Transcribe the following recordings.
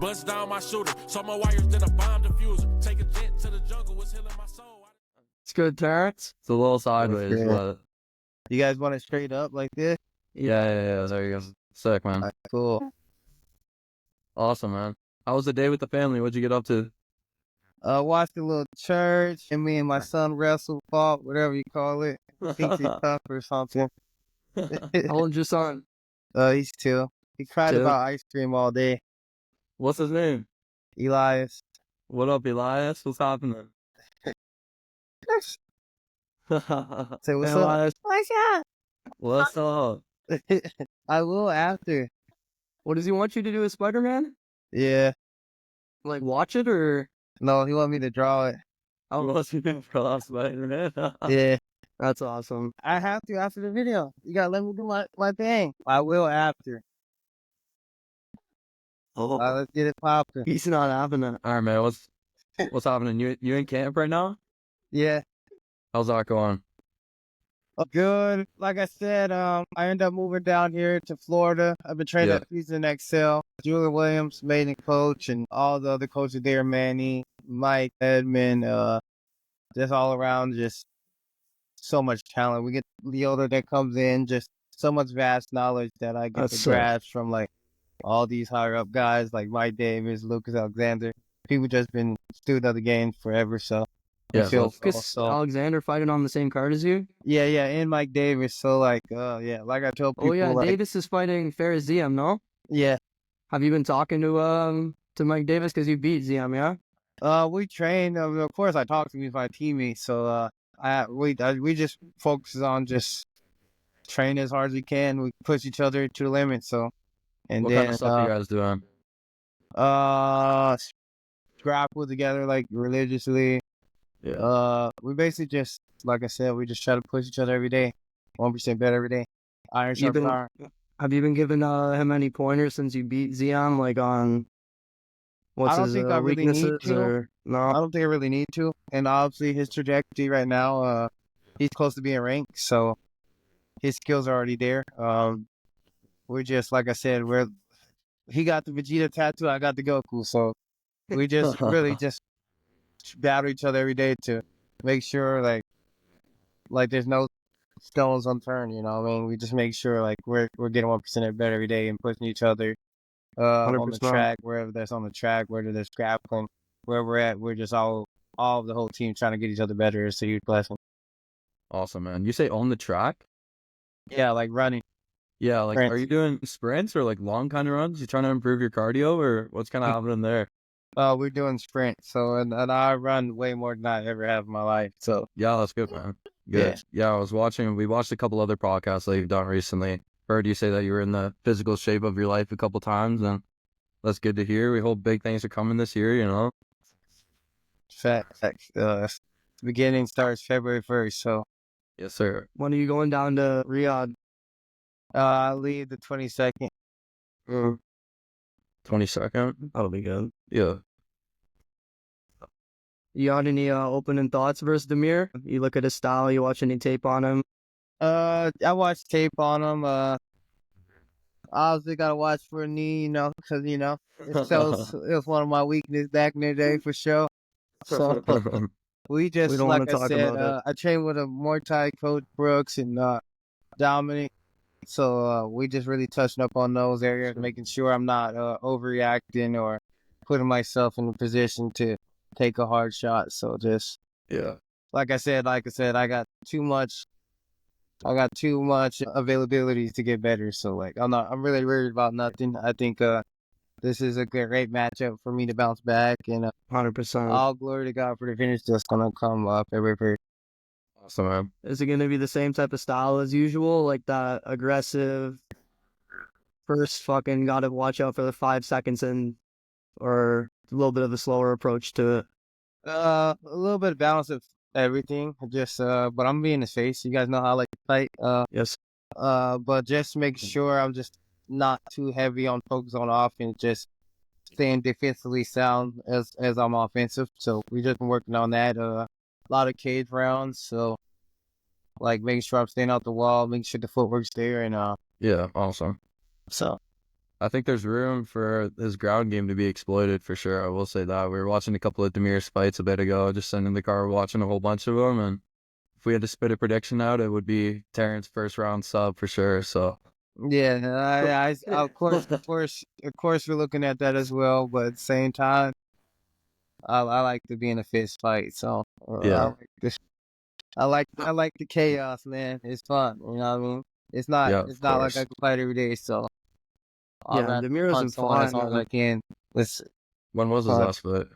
Bust down my shooter. Saw my wires, then a bomb diffuser. Take a jet to the jungle, was healing my soul. It's good, Terrance. It's a little sideways, Yeah. but You guys want it straight up like this? yeah. There you go. Sick, man. Alright, cool. Awesome, man. How was the day with the family? What'd you get up to? Watched a little church, and me and my son wrestled, fought, whatever you call it. Thinks he's tough or something. How old's your son? He's 2. He cried 2? about ice cream all day. What's his name? Elias. What up, Elias? What's happening? Say what's Elias. up? What's up? I will after. What does he want you to do with Spider-Man? Yeah. Like, watch it or? No, he want me to draw it. I want you to draw Spider-Man. Yeah. That's awesome. I have to after the video. You gotta let me do my thing. I will after. Let's get it popping. He's not having it. All right, man. What's happening? You in camp right now? Yeah. How's that going? Good. Like I said, I ended up moving down here to Florida. I've been training at Houston Excel. Julian Williams, main coach, and all the other coaches there, Manny, Mike, Edmund, just all around, just so much talent. We get Leota that comes in, just so much vast knowledge that I get to grasp from like all these higher up guys like Mike Davis, Lucas Alexander. People just been student of the game forever, so. Yeah, Lucas Alexander fighting on the same card as you? Yeah, and Mike Davis. So like, like I told people. Oh yeah, like, Davis is fighting Ferris Ziam, no? Yeah. Have you been talking to Mike Davis because you beat Ziam, yeah? We train. Of course, I talk to him with my teammates. So we just focus on just train as hard as we can. We push each other to the limit. So, and what then kind of stuff you guys doing? Grapple together like religiously. Yeah. We basically just, like I said, we just try to push each other every day. 1% better every day. Iron sharpens iron. Have you been giving him any pointers since you beat Zion, like on what's his weaknesses? Or no? I don't think I really need to. And obviously his trajectory right now, he's close to being ranked, so his skills are already there. We're just, like I said, he got the Vegeta tattoo, I got the Goku, so we just really just battle each other every day to make sure like there's no stones unturned, you know what I mean? We just make sure like we're getting 1% better every day and pushing each other on the track, wherever that's on the track, whether there's grappling, where we're at, we're just all of the whole team trying to get each other better. It's a huge blessing. Awesome, man. You say on the track? Yeah, like running. Yeah, like sprints. Are you doing sprints or like long kind of runs? You trying to improve your cardio or what's kind of happening there? We're doing sprints, so and I run way more than I ever have in my life. So yeah, that's good, man. Good. Yeah, we watched a couple other podcasts that you've done recently. Heard you say that you were in the physical shape of your life a couple times, and that's good to hear. We hope big things are coming this year, you know. Facts. The beginning starts February 1st, so. Yes, sir. When are you going down to Riyadh? I leave the 22nd. 22nd? That'll be good. Yeah. You got any opening thoughts versus Demir? You look at his style, you watch any tape on him? I watched tape on him. Obviously gotta watch for a knee, because, it was one of my weaknesses back in the day for sure. So we like I said, I trained with a Muay Thai coach, Brooks, and Dominic. So we just really touching up on those areas, making sure I'm not overreacting or putting myself in a position to take a hard shot. So just like I said, I got too much availability to get better. So like I'm really worried about nothing. I think this is a great matchup for me to bounce back, and 100%. All glory to God for the finish that's gonna come up February 1st. Awesome, man. Is it gonna be the same type of style as usual, like that aggressive first fucking gotta watch out for the 5 seconds or a little bit of a slower approach to it? A little bit of balance of everything. Just but I'm being his face. You guys know how I like to fight. Yes. But just make sure I'm just not too heavy on focus on offense, just staying defensively sound as I'm offensive. So we just been working on that. A lot of cage rounds, so like making sure I'm staying out the wall, making sure the footwork's there, and yeah, awesome. So I think there's room for his ground game to be exploited for sure. I will say that. We were watching a couple of Demir's fights a bit ago, just sitting in the car watching a whole bunch of them, and if we had to spit a prediction out, it would be Terrance first round sub for sure. So Yeah, of course, we're looking at that as well. But at the same time, I like to be in a fist fight. So I yeah, like this. I like the chaos, man. It's fun. You know what I mean? yeah, It's of not like I course. can fight every day. So I'd Yeah, rather Demir punch hasn't someone fought as hard as I can. Let's When was his punch last fight?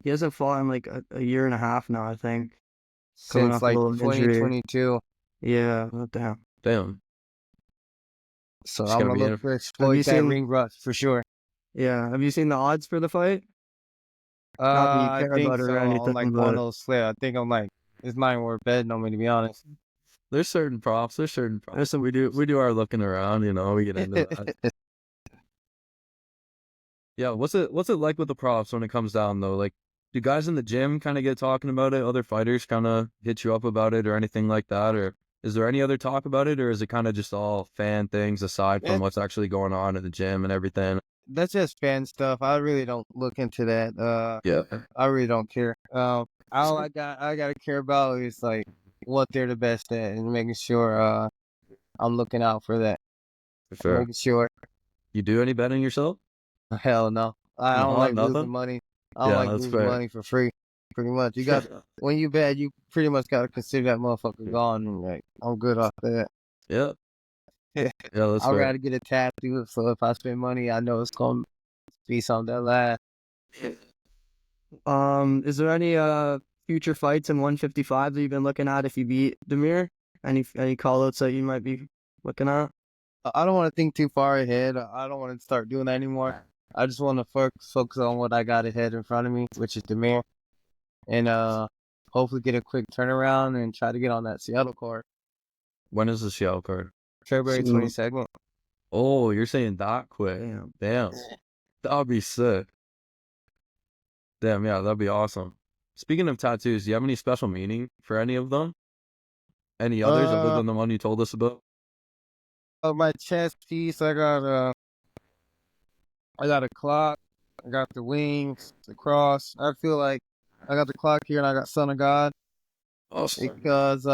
he hasn't fought in like a year and a half now, I think. Coming since off a like little injury. 2022. Yeah, what the hell. Damn, So it's I'm gonna gonna be look in. to Have you exploit that seen ring rust for sure. yeah, have you seen the odds for the fight? Not that you I care think about it so. or On anything, like one of but those flair. I think I'm like it's not even worth betting on me to be honest. There's certain props. There's certain props. We do our looking around. We get into that. Yeah, what's it like with the props when it comes down though? Like, do guys in the gym kind of get talking about it? Other fighters kind of hit you up about it or anything like that? Or is there any other talk about it? Or is it kind of just all fan things aside from It, what's actually going on in the gym and everything? that's just fan stuff. I really don't look into that. Yeah, I really don't care. All I gotta care about is like what they're the best at and making sure I'm looking out for that. for I'm sure. making sure. You do any betting yourself? Hell no. I don't No, like losing nothing. money. I don't Yeah, like that's losing fair. money for free. Pretty much. You got when you bet, you pretty much gotta consider that motherfucker gone. And like I'm good off that. Yeah, yeah, that's I'd fair. rather get a tattoo. So if I spend money, I know it's gonna be something that lasts. is there any future fights in 155 that you've been looking at if you beat Demir? Any call outs that you might be looking at? I don't want to think too far ahead. I don't want to start doing that anymore. I just want to focus on what I got ahead in front of me, which is Demir, and hopefully get a quick turnaround and try to get on that Seattle card, When is the Seattle card? February Soon. 22nd. Oh, you're saying that quick? Damn. Damn, that'd be sick. Damn, yeah, that'd be awesome. Speaking of tattoos, do you have any special meaning for any of them? Any others other Uh, than the one you told us about? my chest piece, I got a clock, I got the wings, the cross. I feel like I got the clock here and I got Son of God Awesome. because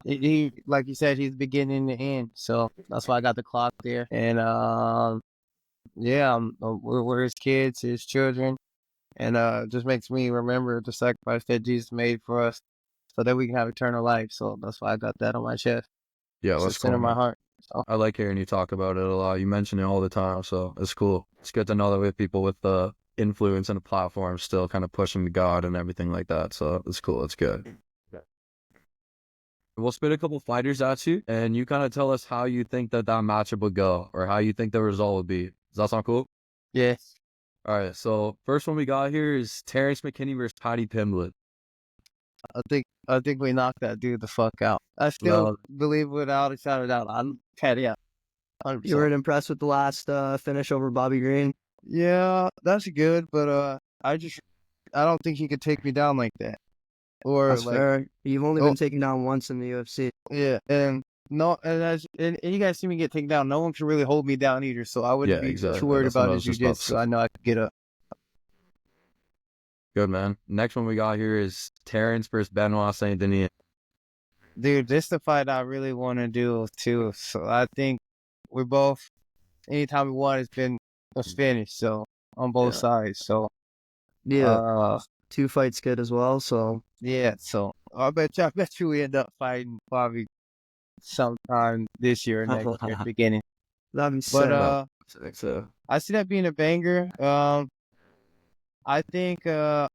he like you said, he's beginning and the end. So that's why I got the clock there. And yeah, we're his kids, his children, and it just makes me remember the sacrifice that Jesus made for us, so that we can have eternal life. So that's why I got that on my chest. Yeah, It's the that's center cool, of my man. heart. So I like hearing you talk about it a lot. You mention it all the time, so it's cool. It's good to know that we have people with the influence and a platform still kind of pushing to God and everything like that. So it's cool. It's good. We'll spit a couple fighters at you, and you kind of tell us how you think that matchup would go, or how you think the result would be. Does that sound cool? yeah, All right. So first one we got here is Terrance McKinney versus Patty Pimblett. I think we knocked that dude the fuck out. I still Well, believe without a shadow of doubt. I'm Patty out, You 100%. weren't impressed with the last finish over Bobby Green? Yeah, that's good, but I don't think he could take me down like that. Or That's like, fair. You've only oh been taken down once in the UFC. yeah, and no, and you guys see me get taken down. No one can really hold me down either, so I yeah, wouldn't be too exactly. worried That's what about I his was just about to jiu-jitsu. say. I know I could get up. Good, man. Next one we got here is Terrence versus Benoit Saint Denis. Dude, this is the fight I really want to do too. So I think we both, anytime we won, it's been a finish. So on both Yeah. sides. So Yeah, uh, 2 fights good as well. So yeah. So I bet you we end up fighting probably sometime this year or next year at the beginning. that'd be But sick. No. So, I see that being a banger. I think I'm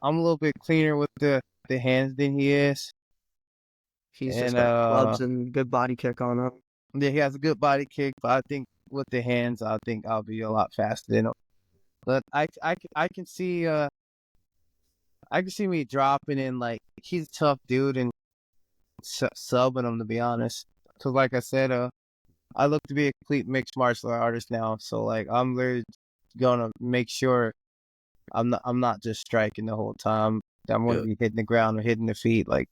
a little bit cleaner with the hands than he is, He's just and got clubs and good body kick on him. yeah, he has a good body kick. But I think with the hands, I think I'll be a lot faster than him. But I can see I can see me dropping in like he's a tough dude and subbing him to be honest. Cause like I said, I look to be a complete mixed martial artist now. So like I'm literally gonna make sure I'm not just striking the whole time. I'm gonna yeah. be hitting the ground or hitting the feet, like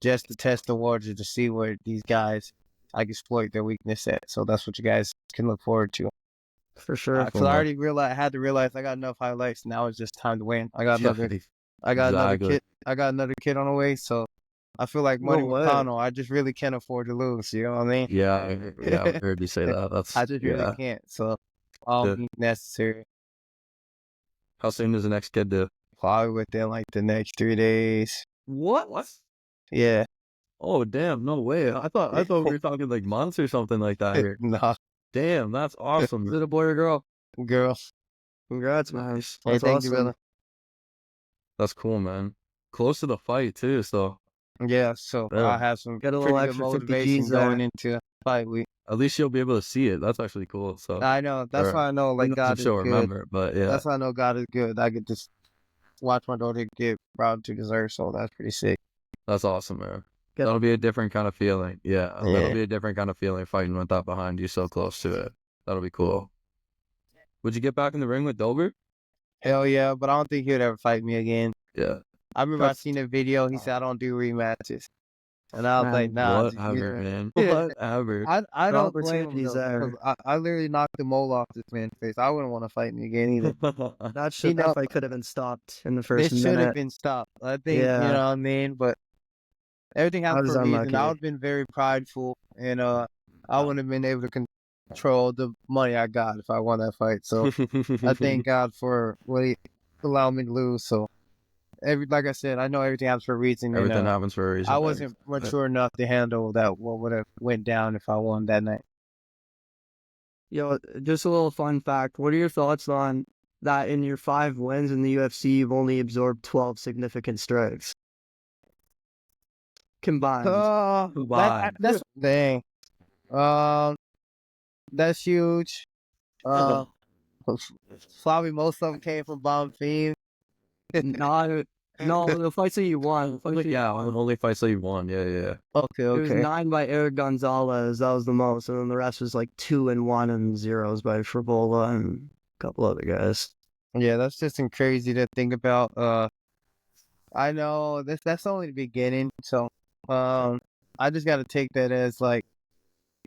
just to test the waters to see where these guys I can exploit their weakness at. So that's what you guys can look forward to. For sure. Because I already realized I had to realize I got enough highlights. Now it's just time to win. I got another Exactly. another kid on the way, so I feel like money No with way. Connell. I just really can't afford to lose. You know what I mean? Yeah, I heard you say that. That's I just really can't. So all Yeah. be necessary. How soon does the next kid do? Probably within like the next 3 days. What? Yeah. Oh damn, no way. I thought we were talking like months or something like that here. Nah, Damn, that's awesome. Is it a boy or girl? girl. Congrats, man. Nice. Hey, That's thank you, awesome. brother. That's cool, man. Close to the fight too, so Yeah, so Yeah. I have some Get a pretty little good extra 50 motivation Gs there. going into fight week. at least you'll be able to see it. That's actually cool. So I know. That's Or- why I know like I'm God is sure good. remember, but yeah, That's why I know God is good. I get to watch my daughter get proud to deserve, so that's pretty sick. that's awesome, man. Get- That'll be a different kind of feeling. Yeah, Yeah. that'll be a different kind of feeling fighting with that behind you so close to it. That'll be cool. Would you get back in the ring with Dober? Hell yeah, but I don't think he would ever fight me again. Yeah. I remember I seen a video. He said I don't do rematches, and I was Man, like, nah. Whatever, man. Yeah. Whatever. I The don't blame him opportunity's though, there. 'cause I literally knocked the mole off this man's face. I wouldn't want to fight me again either. That shit, know- that fight could have been stopped in the first This should have minute. been stopped. I think you Yeah. know what I mean, but everything I happens was for a reason. unlucky. I would have been very prideful, and I wouldn't have been able to control the money I got if I won that fight. So I thank God for what he allowed me to lose. So like I said, I know everything happens for a reason. Everything and, happens for a reason. I man. wasn't mature enough to handle that. What would have went down if I won that night? Yo, just a little fun fact. What are your thoughts on that in your 5 wins in the UFC, you've only absorbed 12 significant strikes? Combined. Combined. That's dang. That's huge. Probably most of them came from Bomb Fiend. No, the fights that you won. Yeah, only fights that you won. Yeah. Okay, It was okay. 9 by Eric Gonzalez. That was the most. And then the rest was like 2 and 1 and zeros by Frivola and a couple other guys. Yeah, that's just crazy to think about. I know that's only the beginning. So, I just got to take that as like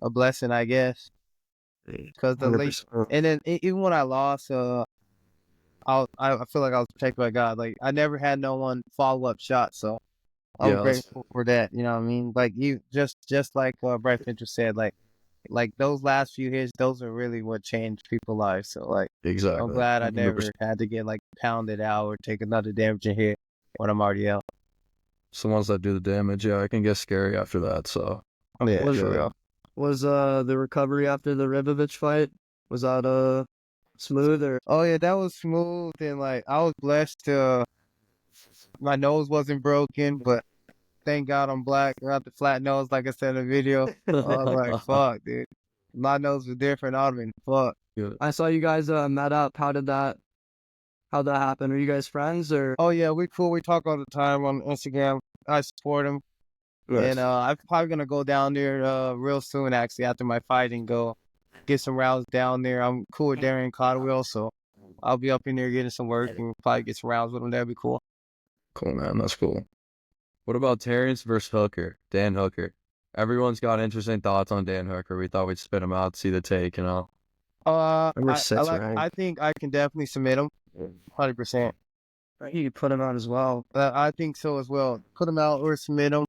a blessing, I guess. Because the late, 100%. and then even when I lost, I feel like I was protected by God. Like I never had no one follow up shot, so I'm Yeah, that's- grateful for that. You know what I mean? Like you just like Bryce Mitchell said, like those last few hits, those are really what changed people's lives. So like Exactly. I'm glad I 100%. never had to get like pounded out or take another damaging hit when I'm already out. It's the ones that do the damage. Yeah, it can get scary after that. So Yeah, Was- for real. Was the recovery after the Ribovich fight, was that smooth or? Oh yeah, that was smooth and like I was blessed to my nose wasn't broken, but thank God I'm black. I got the flat nose like I said in the video. I was like, fuck, dude. My nose was different. I'd have been fucked. I saw you guys met up. How'd that happen? Are you guys friends or? Oh yeah, we cool. We talk all the time on Instagram. I support him. And I'm probably gonna go down there real soon actually after my fight and go get some rounds down there. I'm cool with Darian Caldwell, so I'll be up in there getting some work and probably get some rounds with him. That'd be cool. Cool, man. That's cool. What about Terrance versus Hooker? Dan Hooker. Everyone's got interesting thoughts on Dan Hooker. We thought we'd spit him out, see the take, you know. Number 6 ranked. I think I can definitely submit him, 100%. You could put him out as well. I think so as well. Put him out or submit him.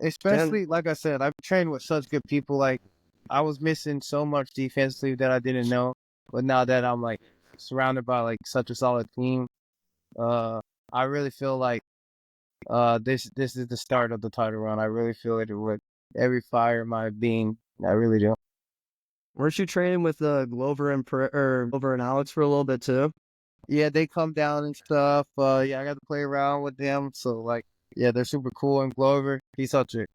Especially, like I said, I've trained with such good people. Like, I was missing so much defensively that I didn't know. But now that I'm, like, surrounded by, like, such a solid team, I really feel like this is the start of the title run. I really feel it with every fire in my being. I really do. Weren't you training with Glover and Glover and Alex for a little bit too? Yeah, they come down and stuff. Yeah, I got to play around with them. So, like, yeah, they're super cool. And Glover, he's such a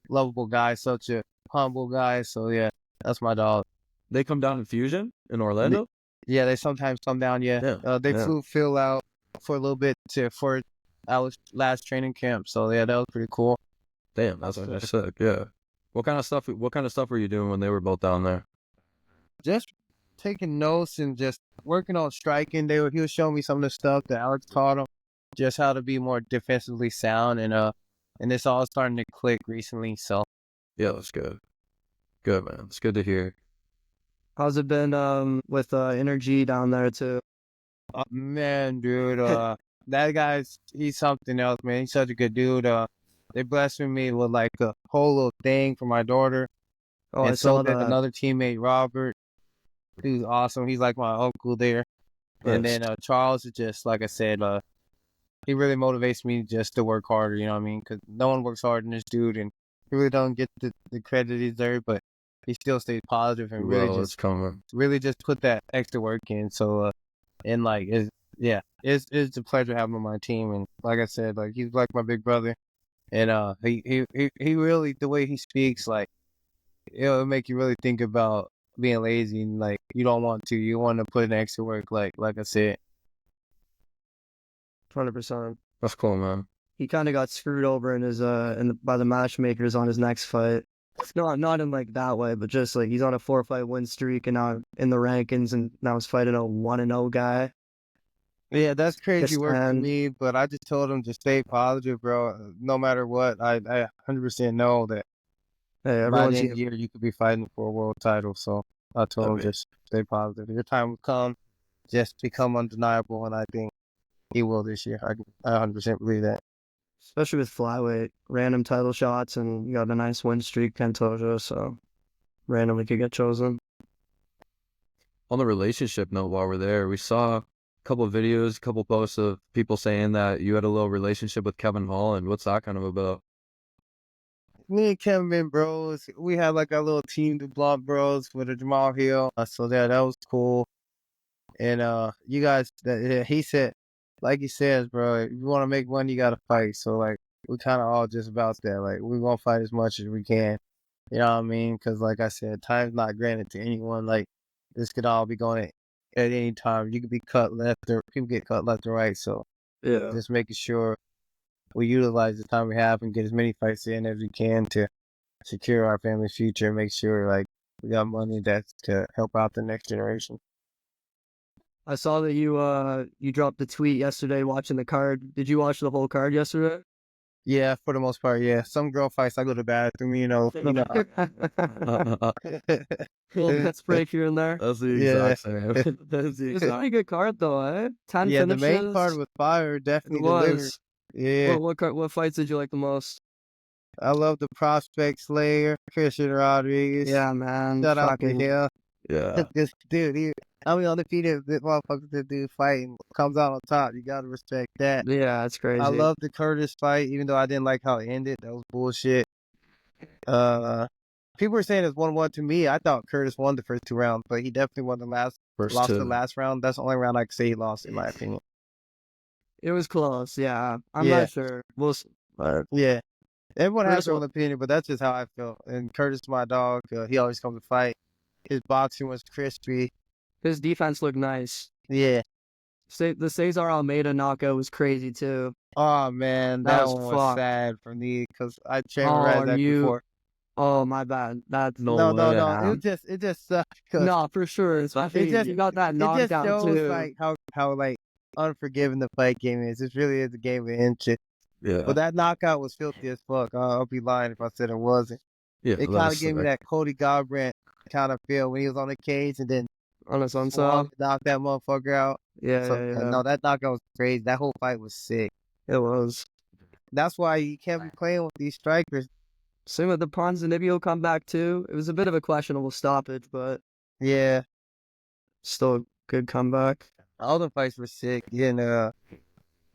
lovable guy, such a humble guy. So, yeah, that's my dog. They come down in Fusion in Orlando? Yeah, they sometimes come down. Yeah, they flew Phil out for a little bit for our last training camp. So, yeah, that was pretty cool. Damn, that's sick. Yeah. What kind of stuff were you doing when they were both down there? Just taking notes and just working on striking. He was showing me some of the stuff that Alex taught him, just how to be more defensively sound, and it's all starting to click recently. So Yeah, that's good. Good, man. It's good to hear. How's it been with Energy down there too? Man, dude, that he's something else, man. He's such a good dude. They blessed me with like a whole little thing for my daughter, Oh, I and saw so did that. another teammate, Robert, who's awesome. He's like my uncle there. And Nice. then Charles is just, like I said, he really motivates me just to work harder, you know what I mean? Because no one works harder than this dude, and he really don't get the credit he deserves, but he still stays positive and Well, it's coming. really just put that extra work in. So, and like, it's a pleasure having him on my team. And like I said, like, he's like my big brother. And he really, the way he speaks, like, it'll make you really think about being lazy and like, you don't want to, you want to put in extra work, like I said. 100%. That's cool, man. He kind of got screwed over in his by the matchmakers on his next fight. No, not in like that way, but just like he's on a 4-fight win streak and now in the rankings, and now he's fighting a 1-0 guy. Yeah, that's crazy Yes, work for man. me, but I just told him to stay positive, bro. No matter what, I 100% know that Hey, by everyone's the end of the year you could be fighting for a world title. So I told him just stay positive. Your time will come, just become undeniable, and I think he will this year. I 100% believe that. especially with flyweight, random title shots, and you got a nice win streak, Kentojo, so randomly could get chosen. On the relationship note, while we're there, we saw a couple of videos, a couple posts of people saying that you had a little relationship with Kevin Holland. What's that kind of about? Me and Kevin been bros. We had like our little team, the Blunt Bros, with the Jamal Hill. So that was cool. And you guys, he said, like he says, bro, if you want to make money, you gotta fight. So like, we kind of all just about that. Like, we gonna fight as much as we can. You know what I mean? Because like I said, time's not granted to anyone. Like, this could all be going at any time. You could be cut left or people get cut left or right. So Yeah. just making sure we utilize the time we have and get as many fights in as we can to secure our family's future. Make sure like we got money that's to help out the next generation. I saw that you dropped the tweet yesterday watching the card. Did you watch the whole card yesterday? Yeah, for the most part, yeah. Some girl fights, I go to the bathroom, you know. Little pits break here and there. That's the Yeah. exact same. That's It's not a good card though, eh? 10 Yeah, the finishes. main card was fire, It definitely delivered. was. Yeah, What fights did you like the most? I love the Prospect Slayer, Christian Rodriguez. Yeah, man. Shout out to Fucking him. Yeah. This dude, I mean, undefeated, this motherfucker, this dude fighting, comes out on top. You gotta respect that. yeah, it's crazy. I love the Curtis fight, even though I didn't like how it ended. That was bullshit. People were saying it's 1-1 to me. I thought Curtis won the first 2 rounds, but he definitely won lost the last round. That's the only round I could say he lost, in my opinion. It was close. Yeah, I'm Yeah. not sure. We'll. Yeah. Everyone has Curtis their wa- own opinion, but that's just how I felt. And Curtis, my dog, he always comes to fight. His boxing was crispy. His defense looked nice. Yeah. The Cesar Almeida knockout was crazy too. Oh, man. That That was one was fucked. sad for me because I Oh, trained that you- before. Oh my bad. That's No. yeah. It just sucked. 'Cause No, for sure. Especially just- you got that it just knockdown shows too. like how like unforgiving the fight game is. It really is a game of inches. Yeah. But that knockout was filthy as fuck. I'll be lying if I said it wasn't. Yeah. It kind of gave me that Cody Garbrandt kind of feel when he was on the cage and then On his own swung side. and knocked that motherfucker out. Yeah, So, yeah. No, that knockout was crazy. That whole fight was sick. It was. That's why you can't be playing with these strikers. Same with the Ponzinibbio comeback too. It was a bit of a questionable stoppage, but Yeah, still a good comeback. all the fights were sick. Yeah, and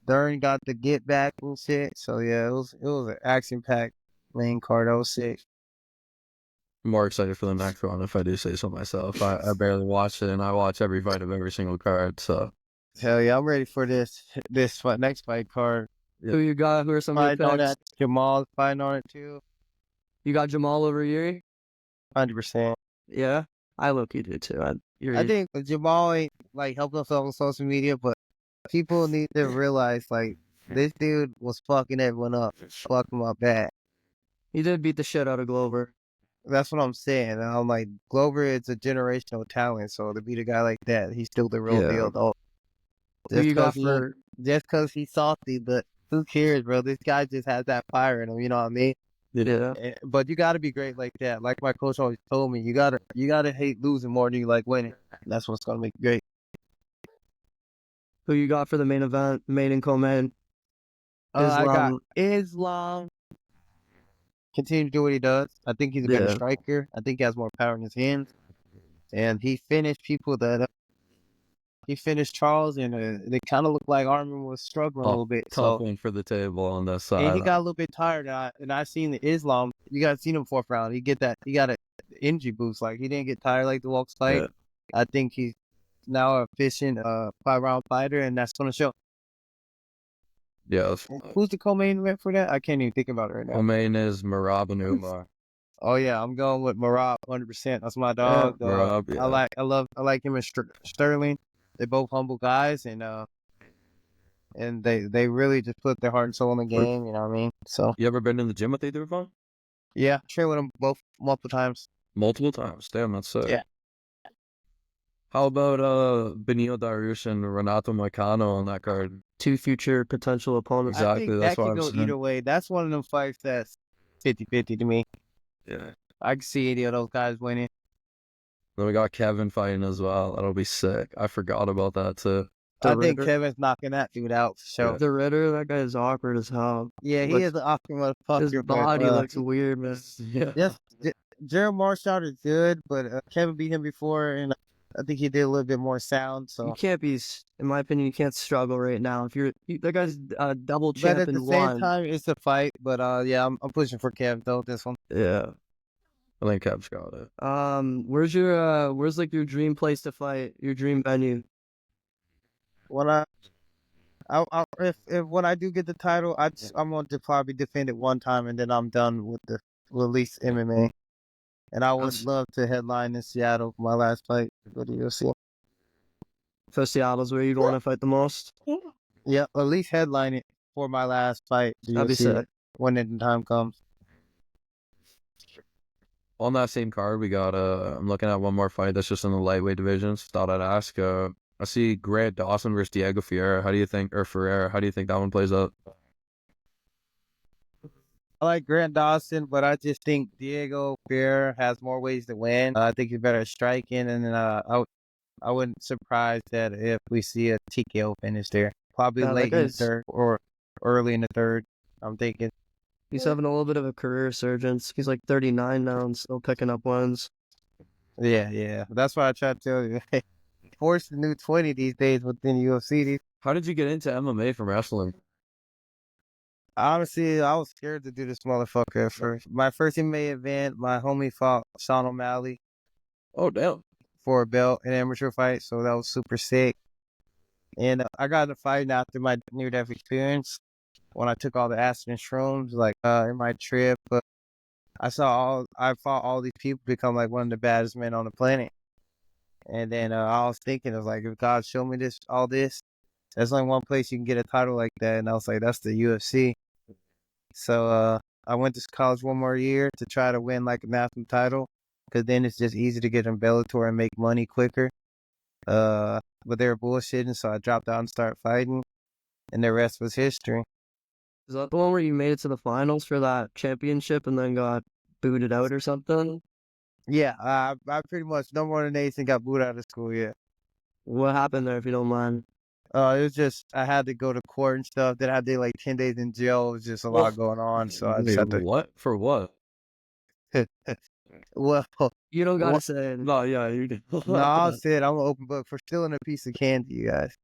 Dern got the get back and shit. So yeah, it was an action packed main card. That was sick. I'm more excited for the next one if I do say so myself. I barely watched it, and I watch every fight of every single card. So Hell yeah, I'm ready for this fight, next fight card. Who you got? Who are some of Fighting your on picks? that. Jamal's fighting on it too. You got Jamal over Yuri? 100%. Yeah, I look you do too. I think Jamal ain't like helping himself on social media, but people need to realize like this dude was fucking everyone up, fucking my bad. he did beat the shit out of Glover. That's what I'm saying. And I'm like, Glover is a generational talent, so to beat a guy like that, he's still the real Yeah. deal, though. Who you got Just because he's salty, but who cares, bro? This guy just has that fire in him, you know what I mean? Yeah. But you got to be great like that. Like my coach always told me, you gotta hate losing more than you like winning. That's what's gonna make you great. Who you got for the main event, main and co-main? I got Islam. Islam. Continue to do what he does. I think he's a better Yeah. striker. I think he has more power in his hands, and he finished people that he finished Charles, and they kind of looked like Armin was struggling a little bit. Tough So one for the table on this and side. he got a little bit tired. And I seen the Islam. You guys seen him 4th round. He got a injury boost. Like he didn't get tired like the Walks fight. Yeah. I think he's now a efficient 5-round fighter, and that's gonna show. Yeah. Who's the co-main event for that? I can't even think about it right now. Main is Marab and Umar. Oh yeah, I'm going with Marab 100%. That's my dog. Marab, yeah. I like him and Sterling. They're both humble guys, and they really just put their heart and soul in the game. You know what I mean? So You ever been in the gym with either of them? yeah, train with them both multiple times. Multiple times. Damn, that's sick. Yeah. How about Benio Dariush and Renato Moicano on that card? 2 future potential opponents. Exactly, I think that's that what could I'm go saying. either way. That's one of them fights that's 50-50 to me. Yeah. I can see any of those guys winning. Then we got Kevin fighting as well. That'll be sick. I forgot about that too. I think Ritter. Kevin's knocking that dude out for sure. The Ritter, that guy is awkward as hell. Yeah, he Looks- is an awkward motherfucker. His body but, looks weird, man. Yeah. Yes, Gerald Marshall is good, but Kevin beat him before, and I think he did a little bit more sound. So, You can't be, in my opinion, you can't struggle right now. If that guy's double but champ at the and same one. time, it's a fight. But yeah, I'm pushing for Kev though. This one. Yeah. I think Kev's got it. Where's like your dream place to fight? Your dream venue? When when I do get the title, I'm going to probably defend it one time, and then I'm done with the release MMA. And I would love to headline in Seattle for my last fight for the UFC. So Seattle's where you'd want to fight the most? Yeah, at least headline it for my last fight. For That'd be UFC sick. when the time comes. On that same card, we got I'm looking at one more fight that's just in the lightweight divisions. Thought I'd ask. I see Grant Dawson versus Diego Ferreira. How do you think that one plays out? I like Grant Dawson, but I just think Diego Ferreira has more ways to win. I think he's better at striking, and then I wouldn't surprise that if we see a TKO finish there. Probably Yeah, that late in the guy's- third or early in the third. I'm thinking. He's having a little bit of a career resurgence. He's like 39 now and still picking up wins. Yeah. That's why I try to tell you. Force the new 20 these days within UFC. How did you get into MMA from wrestling? Honestly, I was scared to do this motherfucker at first. My first MMA event, my homie fought Sean O'Malley Oh, damn. for a belt, an amateur fight, so that was super sick. And I got into fighting after my near-death experience when I took all the acid and shrooms, like in my trip. But I fought all these people become like one of the baddest men on the planet. And then I was thinking, I was like, if God showed me all this, there's only one place you can get a title like that. And I was like, that's the UFC. So I went to college one more year to try to win like a national title, because then it's just easy to get in Bellator and make money quicker. But they were bullshitting, so I dropped out and started fighting, and the rest was history. Is that the one where you made it to the finals for that championship and then got booted out or something? Yeah, I pretty much no more than Nathan got booed out of school. Yeah. What happened there, if you don't mind? It was just I had to go to court and stuff. Then I did like 10 days in jail. It was just a lot going on, so I just had to. What? For what? Well, You don't gotta What? say it. No, yeah, you did. no, I said I'm an open book for stealing a piece of candy, you guys.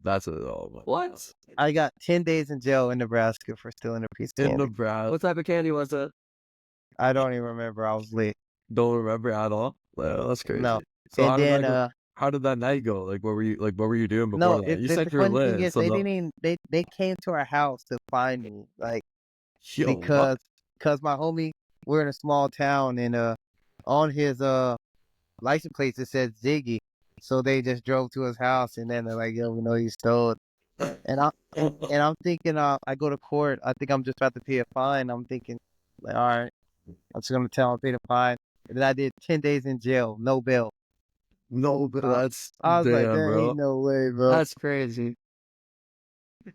That's it. Oh, my What? God. I got 10 days in jail in Nebraska for stealing a piece of In candy. Nebraska. What type of candy was it? I don't even remember. I was lit. Don't remember at all. Well, that's crazy. No. So And then how did that night go? Like, what were you doing before no, that? You the said you were funny thing lit. is So they no- didn't even, they came to our house to find me, like Yo, what? because my homie, we're in a small town, and on his license plate it says Ziggy, so they just drove to his house, and then they're like, yo, we know you stole it. And I'm thinking, I go to court. I think I'm just about to pay a fine. I'm thinking, like, all right, I'm just gonna tell him to pay the fine. And then I did 10 days in jail, no bail. No, but that's I was like, damn, there bro. ain't no way, bro. That's crazy. And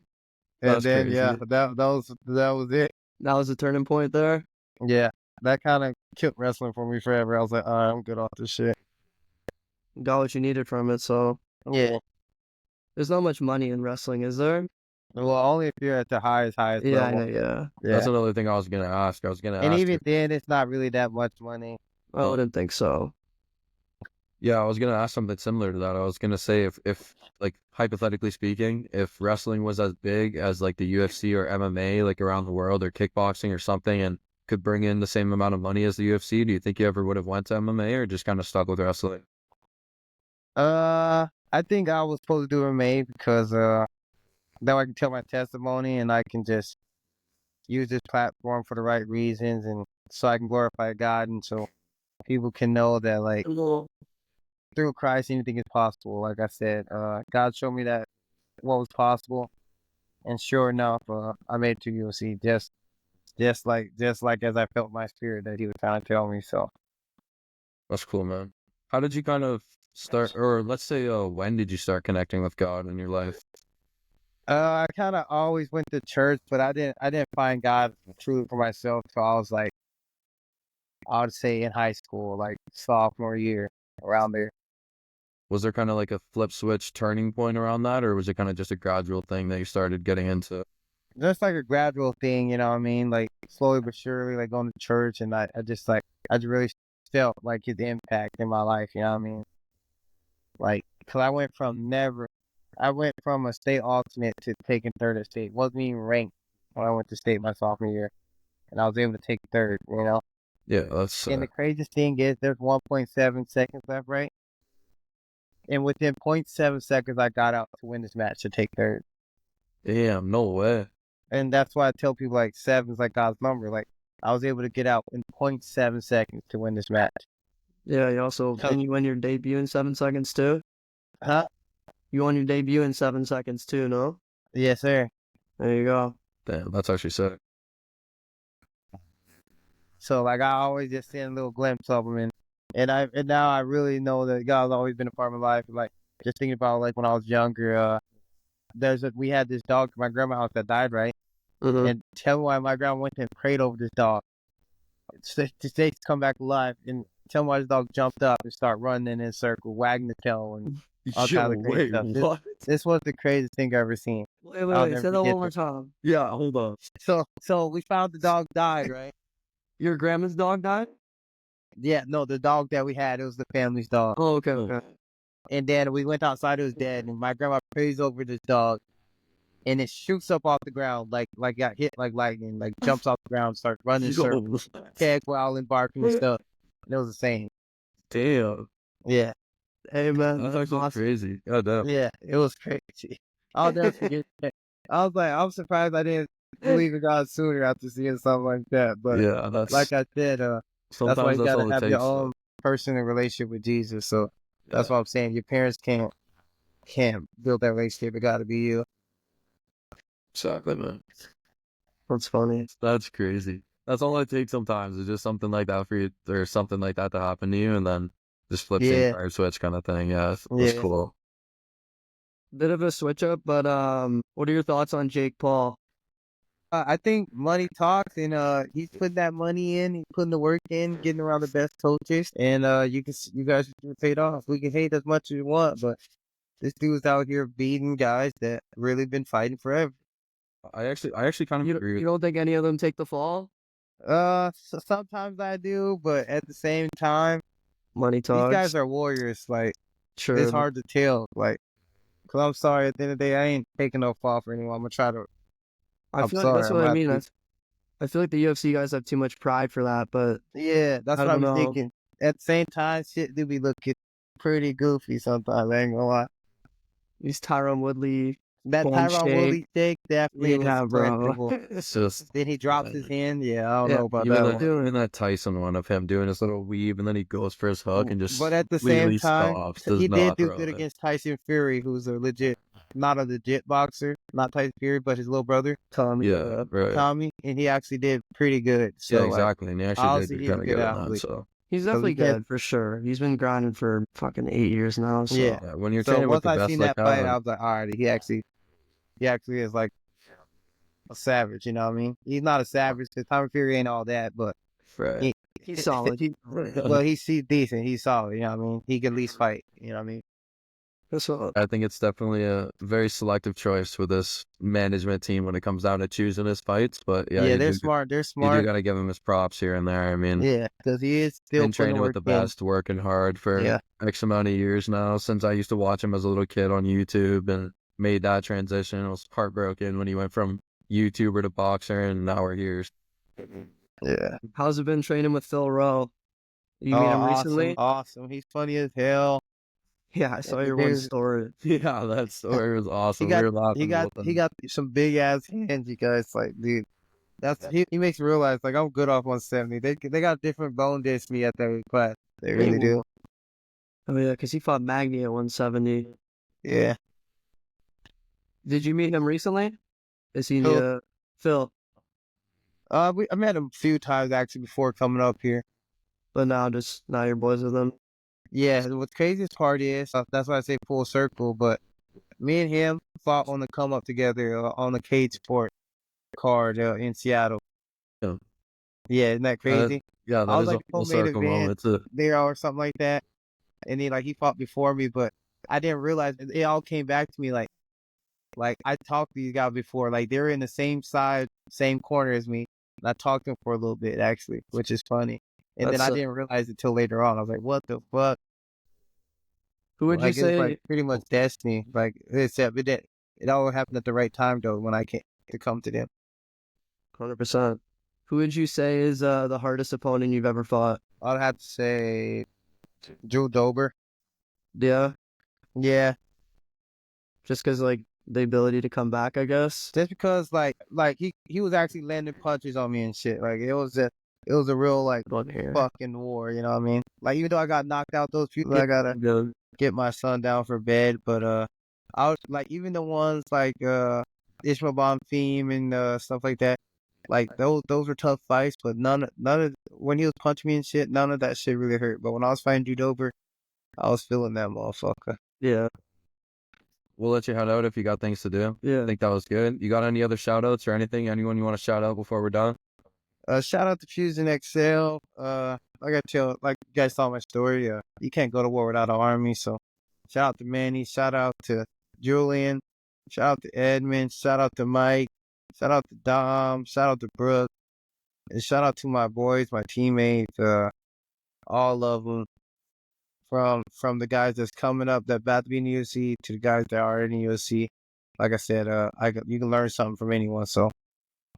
that's then crazy. yeah, that was it. That was the turning point there. Yeah, that kind of killed wrestling for me forever. I was like, all right, I'm good off this shit. Got what you needed from it, so Yeah. there's not much money in wrestling, is there? Well, only if you're at the highest Yeah, I level. know, yeah. That's Yeah. another thing I was gonna ask. I was gonna And ask even if, then, it's not really that much money. I wouldn't think so. yeah, I was gonna ask something similar to that. I was gonna say if like hypothetically speaking, if wrestling was as big as like the UFC or MMA, like around the world, or kickboxing or something, and could bring in the same amount of money as the UFC, do you think you ever would have went to MMA or just kind of stuck with wrestling? I think I was supposed to do MMA because now I can tell my testimony and I can just use this platform for the right reasons and so I can glorify God and so people can know that like through Christ anything is possible. Like I said, God showed me that what was possible, and sure enough, I made it to UFC just like as I felt my spirit that He was trying to tell me. So That's cool, man. How did you kind of start, or let's say, when did you start connecting with God in your life? I kind of always went to church, but I didn't find God truly for myself. So I was like, I would say in high school, like sophomore year, around there. Was there kind of like a flip switch turning point around that, or was it kind of just a gradual thing that you started getting into? Just like a gradual thing, you know what I mean? Like slowly but surely, like going to church, and I just really felt like His impact in my life. You know what I mean? Like, cause I went from a state alternate to taking third at state. Wasn't even ranked when I went to state my sophomore year, and I was able to take third. You know? Yeah, that's And the craziest thing is, there's 1.7 seconds left, right? And within 0.7 seconds, I got out to win this match to take third. damn, no way. And that's why I tell people like 7 is like God's number. Like I was able to get out in 0.7 seconds to win this match. Yeah, you also, and you won your debut in 7 seconds too? Huh? You won your debut in 7 seconds too, no? Yes, sir. There you go. Damn, that's actually sick. So like I always just seen a little glimpse of him, and now I really know that God's always been a part of my life. Like just thinking about like when I was younger, we had this dog at my grandma's house that died, right? Mhm. And tell me why my grandma went and prayed over this dog to say to come back alive, and tell me why this dog jumped up and started running in a circle, wagging the tail, and all kinds of crazy stuff. what? This was the craziest thing I ever seen. Wait, I'll wait, never say that forget one more that. time. Yeah, hold on. So we found the dog died, right? Your grandma's dog died? Yeah, no, the dog that we had, it was the family's dog. Oh, okay, okay. And then we went outside, it was dead, and my grandma prays over this dog, and it shoots up off the ground, like got hit like lightning, like jumps off the ground, starts running in circles, tag growling, barking and stuff. And it was the same. Damn, Yeah, Hey, man, that's actually awesome. crazy. God damn. yeah, it was crazy. I'll never forget that. I was like, I'm surprised I didn't believe in God sooner after seeing something like that. But Yeah, that's like I said, that's why sometimes you that's gotta all it have takes. your own personal relationship with Jesus. So that's what I'm saying. Your parents can't build that relationship. It gotta be you. Exactly, man. That's funny. That's crazy. That's all it takes sometimes. It's just something like that for you, or something like that to happen to you, and then just flips the Yeah. entire switch kind of thing. Yeah, that's Yeah. cool. Bit of a switch up, but what are your thoughts on Jake Paul? I think money talks, and he's putting that money in. He's putting the work in, getting around the best coaches, and you guys are paid off. We can hate as much as you want, but this dude's out here beating guys that really been fighting forever. I actually kind of You, agree you with don't think any of them take the fall? So sometimes I do, but at the same time, Money these talks. guys are warriors. Like Sure. it's hard to tell. Like, cause I'm sorry. At the end of the day, I ain't taking no fall for anyone. I'm gonna try to. I I'm feel like sorry. that's I'm what I gonna mean. have to- I feel like the UFC guys have too much pride for that, but Yeah, that's I what I don't was know. thinking. At the same time, shit do be looking pretty goofy sometimes. I ain't gonna lie. These Tyron Woodley, That One Tyron shake. Woodley shake definitely yeah, was bro. questionable. it's just Then he drops his hand. Yeah, I don't Yeah, know about even that that, one. even that Tyson one of him doing his little weave and then he goes for his hook and just But at the same completely time, stops. Does he did not do throw good it. against Tyson Fury, who's not a legit boxer, not Tyson Fury, but his little brother, Tommy. Yeah, right. Tommy, and he actually did pretty good. So, Yeah, like, exactly. And he actually obviously did he's a kind of good good at that. athlete. So He's So definitely we can't- good for sure. He's been grinding for fucking 8 years now. So Yeah. yeah, when you're So training with once the I best seen like that fight, I that, was like, all right, he actually is like a savage. You know what I mean? He's not a savage because Tommy Fury ain't all that, but Right. He's solid. Well, he's decent. He's solid. You know what I mean? He can at least fight. You know what I mean? That's all. I think it's definitely a very selective choice with this management team when it comes down to choosing his fights. But yeah, Yeah, they're smart. They're you do smart. got to give him his props here and there. I mean, Yeah, because he is still been putting training with work the in. best, working hard for Yeah. X amount of years now. Since I used to watch him as a little kid on YouTube and made that transition, I was heartbroken when he went from YouTuber to boxer, and now we're here. Yeah. How's it been training with Phil Rowe? You meet him recently? Awesome. He's funny as hell. Yeah, I saw your one story. Yeah, that story was awesome. He We were laughing. he got some big ass hands, you guys. Like, dude, he makes me realize, like, I'm good off 170. They got different bone density to me at that class. They really do. Oh yeah, because he fought Magny at 170. Yeah. Did you meet him recently? Is he Who? Phil? I met him a few times actually before coming up here. But now you're boys with him. Yeah, what the craziest part is, that's why I say full circle, but me and him fought on the come up together on the Cage Sport card in Seattle. Yeah. Yeah, isn't that crazy? Yeah, that I was is like a full co-main circle event moment too. there or something like that. And then he fought before me, but I didn't realize it all came back to me like I talked to these guys before, like they were in the same side, same corner as me. And I talked to them for a little bit actually, which is funny. And then I didn't realize it till later on. I was like, what the fuck? Who would you Like, say? it's like pretty much destiny. Like, except it all happened at the right time though when I came to come to them. 100%. Who would you say is the hardest opponent you've ever fought? I'd have to say Drew Dober. Yeah, Yeah. just because like the ability to come back, I guess. Just because like he was actually landing punches on me and shit. Like it was a real like fucking war, you know what I mean? Like even though I got knocked out those few, I gotta get my son down for bed. But I was like even the ones like Ishmael Bomb Theme and stuff like that. Like those were tough fights, but none of when he was punching me and shit, none of that shit really hurt. But when I was fighting Drew Dober, I was feeling that motherfucker. Yeah. We'll let you head out if you got things to do. Yeah. I think that was good. You got any other shout outs or anything? Anyone you want to shout out before we're done? Shout out to Fusion XL. Like I tell, like you guys saw my story. You can't go to war without an army. So, shout out to Manny. Shout out to Julian. Shout out to Edmund. Shout out to Mike. Shout out to Dom. Shout out to Brooke. And shout out to my boys, my teammates. All of them. From the guys that's coming up that about to be in the UFC to the guys that are in the UFC. Like I said, you can learn something from anyone. So.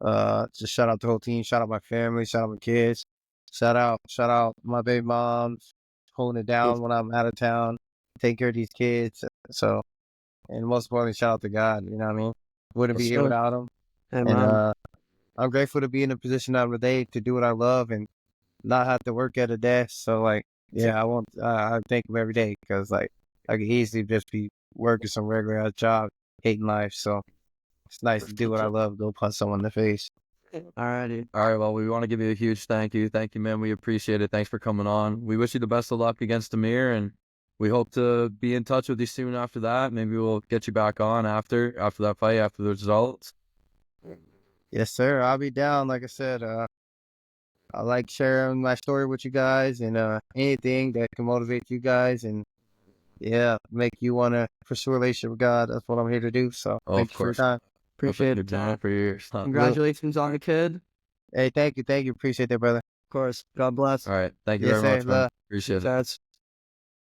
Just shout out the whole team, shout out my family, shout out my kids, shout out my baby moms holding it down when I'm out of town, take care of these kids. So, and most importantly, shout out to God, you know what I mean? Wouldn't be here without him. And I'm grateful to be in a position I'm today to do what I love and not have to work at a desk. So like, yeah, I thank him every day because like I could easily just be working some regular job, hating life. So it's nice to do what I love, go punch someone in the face. Alrighty. All right, well, we want to give you a huge thank you. Thank you, man. We appreciate it. Thanks for coming on. We wish you the best of luck against Amir, and we hope to be in touch with you soon after that. Maybe we'll get you back on after that fight, after the results. Yes, sir. I'll be down. Like I said, I like sharing my story with you guys and anything that can motivate you guys and make you want to pursue a relationship with God. That's what I'm here to do. So thank you for your time. Appreciate it, John, for your Congratulations on the kid. Hey, thank you. Appreciate that, brother. Of course. God bless. All right, thank you Yes, very sir. much, man. Appreciate it. That's